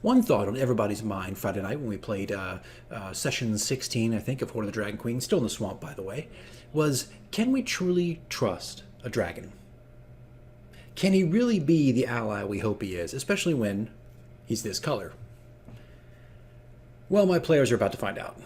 one thought on everybody's mind Friday night when we played session 16, I think, of Horde of the Dragon Queen, still in the swamp, by the way, was, can we truly trust a dragon? Can he really be the ally we hope he is, especially when he's this color? Well, my players are about to find out.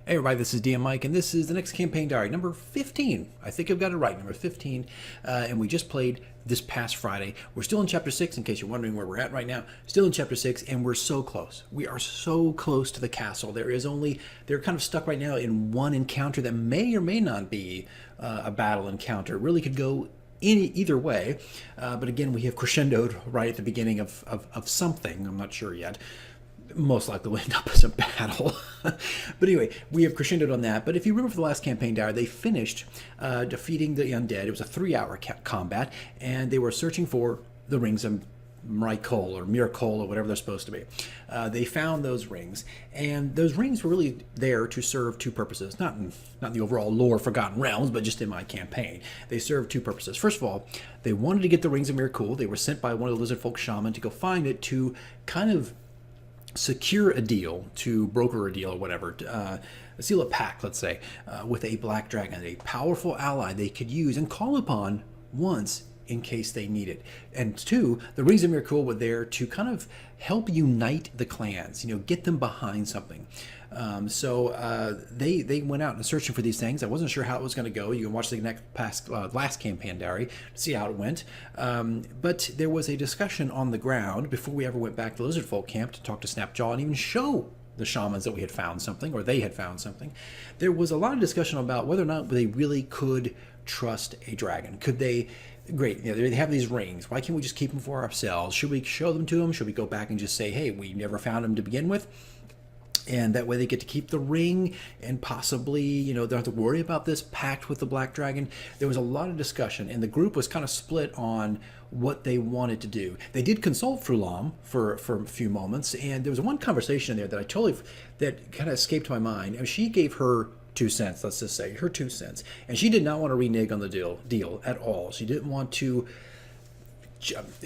Hey everybody, this is DM Mike, and this is the next campaign diary, number 15. I think I've got it right, number 15. And we just played this past Friday. We're still in Chapter 6, in case you're wondering where we're at right now. Still in Chapter 6, and we're so close. We are so close to the castle. They're kind of stuck right now in one encounter that may or may not be a battle encounter. It really could go either way. But again, we have crescendoed right at the beginning of something. I'm not sure yet. Most likely will end up as a battle. But anyway, we have crescendoed on that. But if you remember from the last campaign diary, they finished defeating the undead. It was a 3-hour combat, and they were searching for the rings of Miracle or Miracle or whatever they're supposed to be. They found those rings, and those rings were really there to serve two purposes. Not in the overall lore Forgotten Realms, but just in my campaign. They served two purposes. First of all, they wanted to get the rings of Miracle. They were sent by one of the lizard folk shaman to go find it to kind of secure a deal, to broker a deal or whatever, seal a pact, let's say, with a black dragon, a powerful ally they could use and call upon once in case they need it. And two, the Rings of Miracle were there to kind of help unite the clans, get them behind something. So they went out and searching for these things. I wasn't sure how it was going to go. You can watch the last campaign diary to see how it went. But there was a discussion on the ground before we ever went back to the Lizard Folk camp to talk to Snapjaw and even show the shamans that we had found something, or they had found something. There was a lot of discussion about whether or not they really could trust a dragon. Could they? Great, they have these rings. Why can't we just keep them for ourselves? Should we show them to them? Should we go back and just say, hey, we never found them to begin with? And that way they get to keep the ring and possibly, they don't have to worry about this pact with the Black Dragon. There was a lot of discussion, and the group was kind of split on what they wanted to do. They did consult Frulam for a few moments, and there was one conversation in there that kind of escaped my mind. And she gave her 2 cents, let's just say, her 2 cents. And she did not want to renege on the deal at all. She didn't want to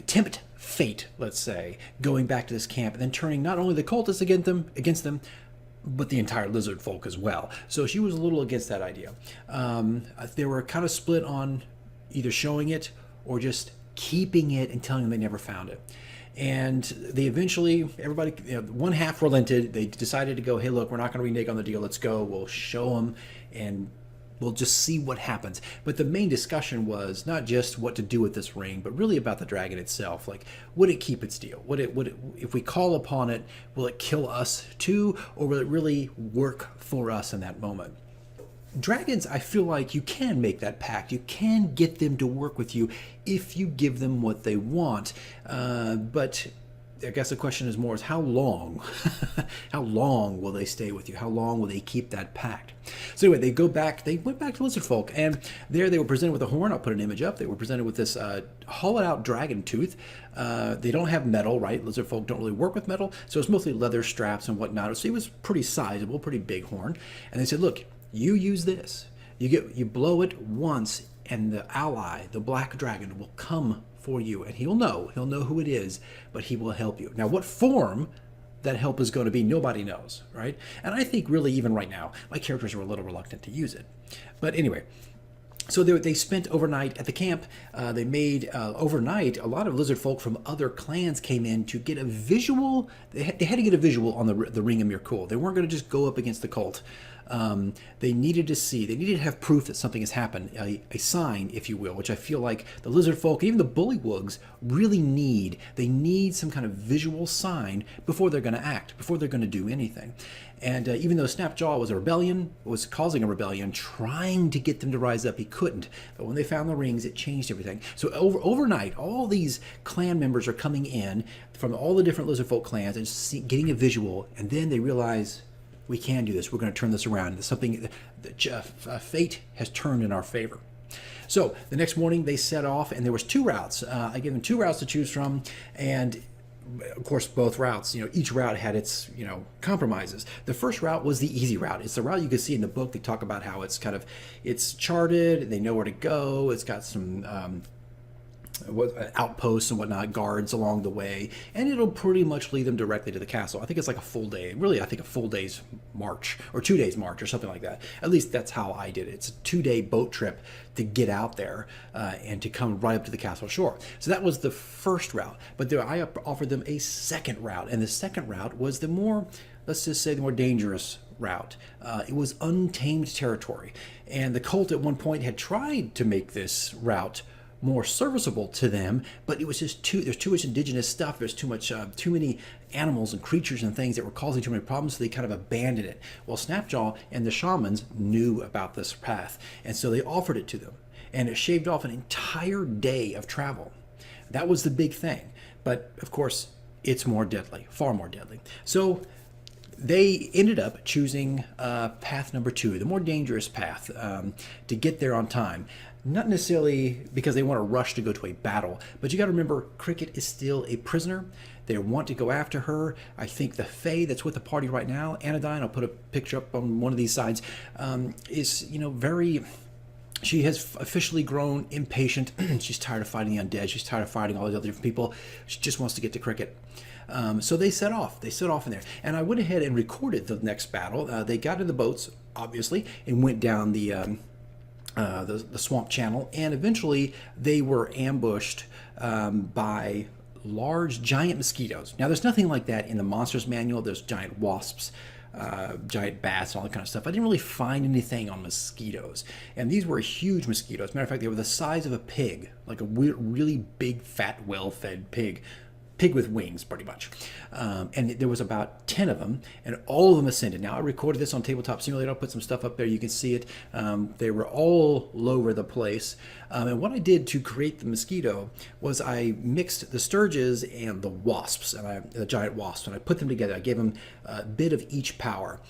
tempt fate, let's say, going back to this camp and then turning not only the cultists against them, but the entire lizard folk as well. So she was a little against that idea. They were kind of split on either showing it or just keeping it and telling them they never found it. And they eventually, everybody, one half relented. They decided to go, hey, look, we're not going to renege on the deal. Let's go. We'll show them and we'll just see what happens. But the main discussion was not just what to do with this ring, but really about the dragon itself. Like, would it keep its deal? Would it, if we call upon it, will it kill us too? Or will it really work for us in that moment? Dragons, I feel like you can make that pact. You can get them to work with you if you give them what they want. But I guess the question is how long? How long will they stay with you? How long will they keep that pact? So anyway, they went back to Lizard Folk, and there they were presented with a horn. I'll put an image up. They were presented with this hollowed out dragon tooth. They don't have metal, right? Lizard Folk don't really work with metal, so it's mostly leather straps and whatnot. So it was pretty sizable, pretty big horn. And they said, look, you use this. You blow it once, and the ally, the black dragon, will come for you, and he'll know who it is, but he will help you. Now, what form that help is going to be, nobody knows, right? And I think really even right now, my characters are a little reluctant to use it. But anyway, so they spent overnight at the camp. They made overnight, a lot of lizard folk from other clans came in to get a visual. They had to get a visual on the Ring of Miracle. They weren't going to just go up against the cult They needed to have proof that something has happened, a sign, if you will, which I feel like the lizard folk, even the bullywugs, really need. They need some kind of visual sign before they're going to act, before they're going to do anything. And even though Snapjaw was causing a rebellion, trying to get them to rise up, he couldn't. But when they found the rings, it changed everything. So overnight, all these clan members are coming in from all the different lizard folk clans and getting a visual, and then they realize, we can do this. We're going to turn this around. It's something fate has turned in our favor. So the next morning they set off, and there was 2 routes. I gave them 2 routes to choose from, and of course, both routes, each route had its, compromises. The first route was the easy route. It's the route you can see in the book. They talk about how it's charted. They know where to go. It's got some outposts and whatnot, guards along the way, and it'll pretty much lead them directly to the castle. I think it's like a full day. Really, I think a full day's march or 2 days march or something like that. At least that's how I did it. It's a 2-day boat trip to get out there and to come right up to the castle shore. So that was the first route. But I offered them a second route, and the second route was the more, let's just say, the more dangerous route. It was untamed territory, and the cult at one point had tried to make this route more serviceable to them, but it was just there's too much indigenous stuff. There's too many animals and creatures and things that were causing too many problems, so they kind of abandoned it. Well, Snapjaw and the shamans knew about this path, and so they offered it to them, and it shaved off an entire day of travel. That was the big thing, but of course it's more deadly, far more deadly. So they ended up choosing path number 2, the more dangerous path, to get there on time. Not necessarily because they want to rush to go to a battle, but you got to remember, Cricket is still a prisoner. They want to go after her. I think the Fae that's with the party right now, Anodyne, I'll put a picture up on one of these sides, is, she has officially grown impatient. She's tired of fighting the undead. She's tired of fighting all these other different people. She just wants to get to Cricket. So they set off. They set off in there. And I went ahead and recorded the next battle. They got in the boats, obviously, and went down the swamp channel, and eventually they were ambushed by large giant mosquitoes. Now, there's nothing like that in the monsters manual. There's giant wasps, giant bats, all that kind of stuff. I didn't really find anything on mosquitoes, and these were huge mosquitoes. Matter of fact, they were the size of a pig, like a really big, fat, well-fed pig with wings, pretty much. And there was about 10 of them, and all of them ascended. Now, I recorded this on Tabletop Simulator. I'll put some stuff up there. You can see it. They were all over the place. And what I did to create the mosquito was I mixed the sturges and the wasps, the giant wasps, and I put them together. I gave them a bit of each power.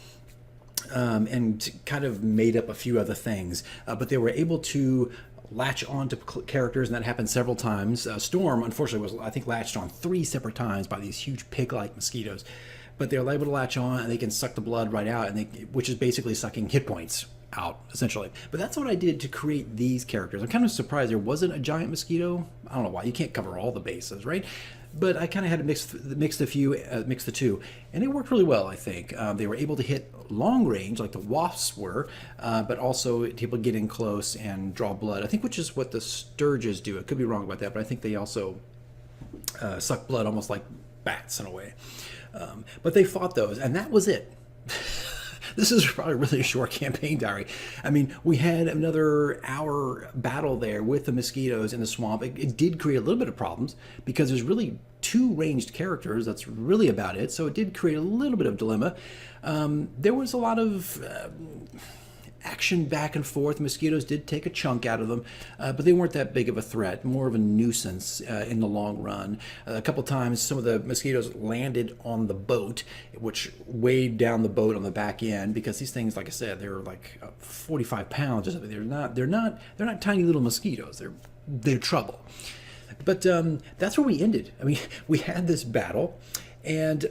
And kind of made up a few other things. But they were able to latch on to characters, and that happened several times. Storm, unfortunately, was, I think, latched on 3 separate times by these huge pig-like mosquitoes. But they're able to latch on, and they can suck the blood right out, which is basically sucking hit points out, essentially. But that's what I did to create these characters. I'm kind of surprised there wasn't a giant mosquito. I don't know why. You can't cover all the bases, right? But I kind of had to mix the two, and it worked really well, I think. They were able to hit long range, like the wasps were, but also able to get in close and draw blood, I think, which is what the sturges do. I could be wrong about that, but I think they also suck blood almost like bats in a way. But they fought those, and that was it. This is probably really a short campaign diary. I mean, we had another hour battle there with the mosquitoes in the swamp. It did create a little bit of problems because there's really 2 ranged characters. That's really about it. So it did create a little bit of dilemma. There was a lot of action back and forth. Mosquitoes did take a chunk out of them, but they weren't that big of a threat, more of a nuisance in the long run. A couple times, some of the mosquitoes landed on the boat, which weighed down the boat on the back end, because these things, like I said, they're like 45 pounds or something. They're not tiny little mosquitoes. They're trouble. But that's where we ended. I mean, we had this battle, and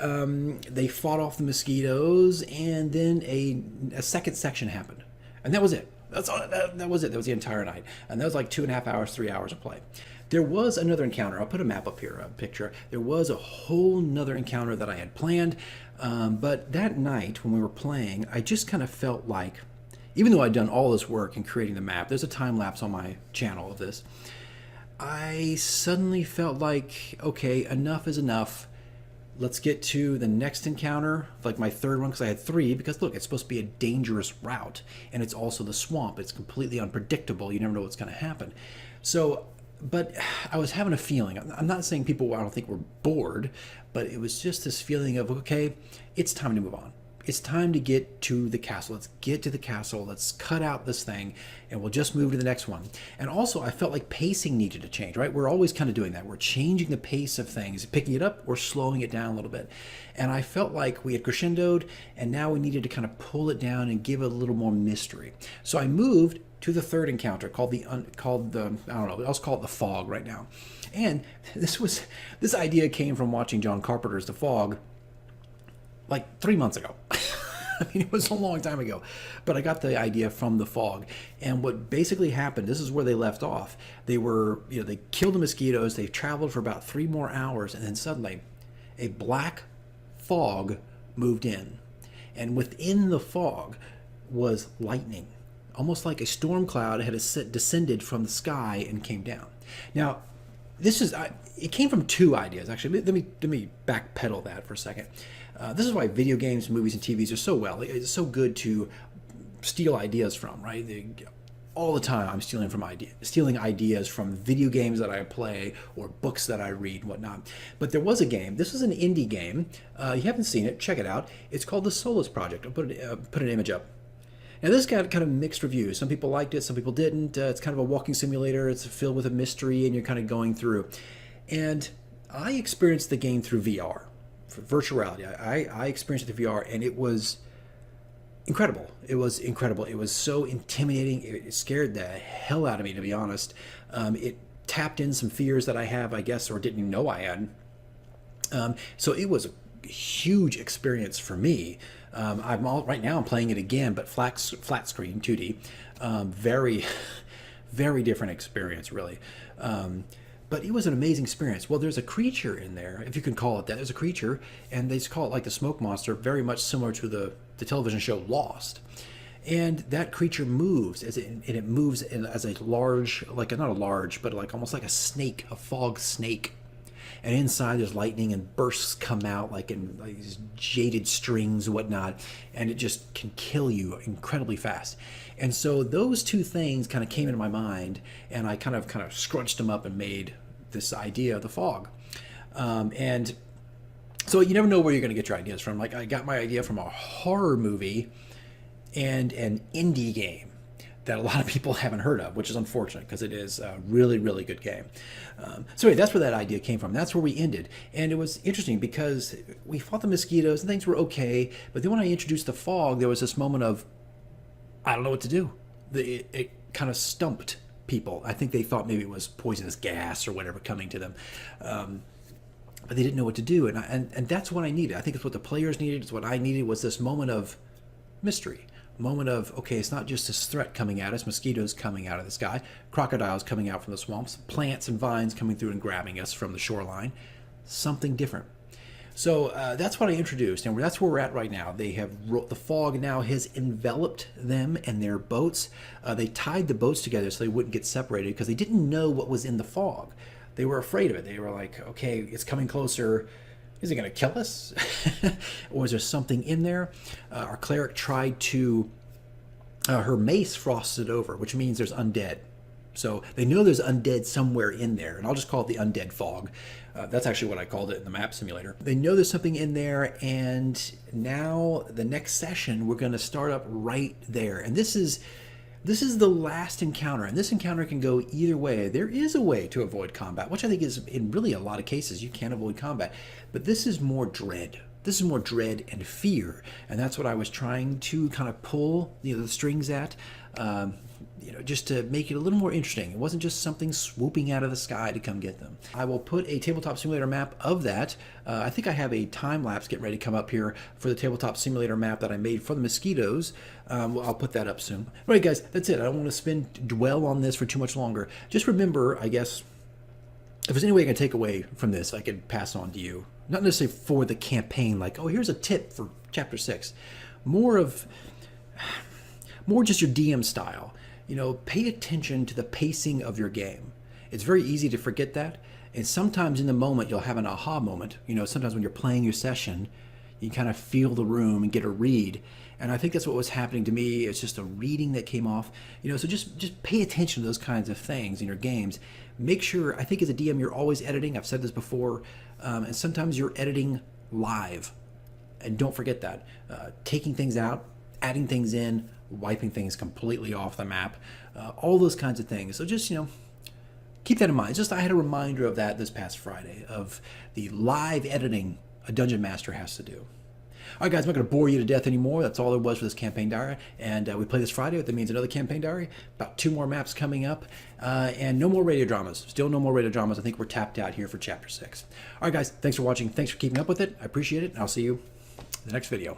they fought off the mosquitoes, and then a second section happened. And that was it. That's all. That was it. That was the entire night. And that was like 2.5 hours, 3 hours of play. There was another encounter. I'll put a map up here, a picture. There was a whole nother encounter that I had planned. But that night when we were playing, I just kind of felt like, even though I'd done all this work in creating the map, there's a time lapse on my channel of this, I suddenly felt like, okay, enough is enough. Let's get to the next encounter, like my third one, because I had 3. Because look, it's supposed to be a dangerous route, and it's also the swamp. It's completely unpredictable. You never know what's going to happen. So, but I was having a feeling. I'm not saying people, I don't think, were bored, but it was just this feeling of, okay, it's time to move on. It's time to get to the castle. Let's get to the castle. Let's cut out this thing, and we'll just move to the next one. And also, I felt like pacing needed to change, right? We're always kind of doing that. We're changing the pace of things, picking it up or slowing it down a little bit. And I felt like we had crescendoed, and now we needed to kind of pull it down and give it a little more mystery. So I moved to the third encounter called the I don't know, I'll call it the Fog right now. And this idea came from watching John Carpenter's The Fog like 3 months ago. I mean, it was a long time ago, but I got the idea from The Fog. And what basically happened, this is where they left off. They were, they killed the mosquitoes. They traveled for about 3 more hours, and then suddenly a black fog moved in. And within the fog was lightning, almost like a storm cloud had descended from the sky and came down. Now, it came from 2 ideas, actually. Let me backpedal that for a second. This is why video games, movies, and TVs are it's so good to steal ideas from, right? All the time I'm stealing ideas from video games that I play or books that I read and whatnot. But there was a game. This is an indie game. You haven't seen it. Check it out. It's called The Solus Project. I'll put an image up. Now, this got kind of mixed reviews. Some people liked it, some people didn't. It's kind of a walking simulator. It's filled with a mystery, and you're kind of going through. And I experienced the game through VR, for virtual reality. I experienced it through VR, and it was incredible. It was incredible. It was so intimidating. It scared the hell out of me, to be honest. It tapped in some fears that I have, I guess, or didn't even know I had. So it was a huge experience for me. Right now I'm playing it again, but flat screen, 2D. Very, very different experience, really. But it was an amazing experience. Well, there's a creature in there, if you can call it that. There's a creature, and they just call it like the smoke monster, very much similar to the television show Lost. And that creature moves, and it moves as a large, like not a large, but like almost like a snake, a fog snake. And inside there's lightning and bursts come out like in like these jaded strings and whatnot, and it just can kill you incredibly fast. And so those 2 things kind of came into my mind, and I kind of scrunched them up and made this idea of the fog. And so you never know where you're going to get your ideas from. Like, I got my idea from a horror movie and an indie game that a lot of people haven't heard of, which is unfortunate because it is a really, really good game. So anyway, that's where that idea came from. That's where we ended. And it was interesting because we fought the mosquitoes and things were okay. But then when I introduced the fog, there was this moment of, I don't know what to do. It kind of stumped people. I think they thought maybe it was poisonous gas or whatever coming to them. But they didn't know what to do. And that's what I needed. I think it's what the players needed. It's what I needed, was this moment of mystery. Moment of, okay, it's not just this threat coming at us, mosquitoes coming out of the sky, crocodiles coming out from the swamps, plants and vines coming through and grabbing us from the shoreline. Something different. So that's what I introduced, and that's where we're at right now. The fog now has enveloped them and their boats. They tied the boats together so they wouldn't get separated because they didn't know what was in the fog. They were afraid of it. They were like, okay, it's coming closer. Is it going to kill us? Or is there something in there? Our cleric tried to, her mace frosted over, which means there's undead. So they know there's undead somewhere in there, and I'll just call it the undead fog. That's actually what I called it in the map simulator. They know there's something in there, and now the next session, we're going to start up right there. And this is the last encounter, and this encounter can go either way. There is a way to avoid combat, which I think is, in really a lot of cases, you can avoid combat. But this is more dread. This is more dread and fear, and that's what I was trying to kind of pull the strings at, just to make it a little more interesting. It wasn't just something swooping out of the sky to come get them. I will put a tabletop simulator map of that. I think I have a time lapse getting ready to come up here for the tabletop simulator map that I made for the mosquitoes. I'll put that up soon. All right, guys, that's it. I don't want to dwell on this for too much longer. Just remember, I guess, if there's any way I can take away from this, I could pass on to you. Not necessarily for the campaign, like, oh, here's a tip for Chapter 6. More just your DM style. Pay attention to the pacing of your game. It's very easy to forget that. And sometimes in the moment, you'll have an aha moment. Sometimes when you're playing your session, you kind of feel the room and get a read. And I think that's what was happening to me. It's just a reading that came off. So just pay attention to those kinds of things in your games. Make sure, I think as a DM, you're always editing. I've said this before. And sometimes you're editing live. And don't forget that. Taking things out, adding things in, wiping things completely off the map. All those kinds of things. So just, keep that in mind. I had a reminder of that this past Friday, of the live editing a Dungeon Master has to do. All right, guys, I'm not going to bore you to death anymore. That's all there was for this campaign diary. And we play this Friday. That means another campaign diary. About 2 more maps coming up. And no more radio dramas. Still no more radio dramas. I think we're tapped out here for Chapter 6. All right, guys, thanks for watching. Thanks for keeping up with it. I appreciate it. And I'll see you in the next video.